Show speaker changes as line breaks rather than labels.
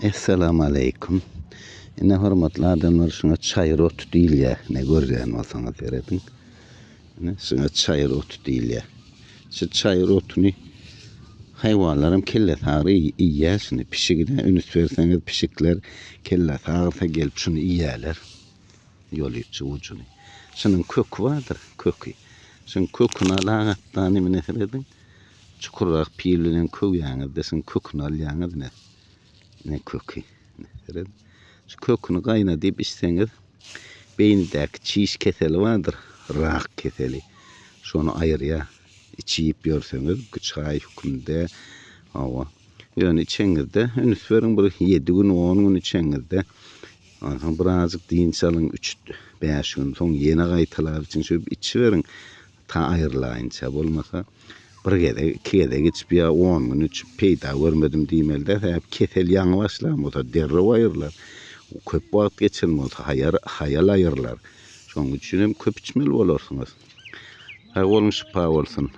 Esselamu aleyküm. Ne hormatly adamlar, şuna çayır otu değil ya. Ne görýän bolsaňyz eredin. Şuna çayır otu değil ya. Şu çayır otunu hayvanlarım kelle tağırı ýýär. Şunu pişigine ünüs berseňiz pişikler kelle tağırsa gelip şunu ýýärler. Ýolýupçy ujuny. Şunun kökü vardır, kökü. Şunun köküni alagatdan nimene edin? Çukurrak piýlilen köýäňiz desin, köküni alýaňyz ne kökü. Şu kökünü gaynadyp içseňiz beýnidäki çiş keseli vardır, rak keseli. Şonu aýyrýa içip ýörseňiz çay hükümde hawa. Ýöne içeňizde ünüs beriň bir 7 gün 10 gün içeňizde ondan birazcık diň salyň 3-5 gün soň ýene gaýtalar için şu içiberiň ta aýyrlaýynça bolmasa bir gede, iki gede geçip ya 10 gün içip peýda görmedim diýmelde hep kesel ýaňy başlar, o da derrew aýyrlar. Köp wagt geçirmez, hayal aýyrlar. Şoň üçin hem köp içmeli bolarsyňyz. Ha, bolun şipa bolsun.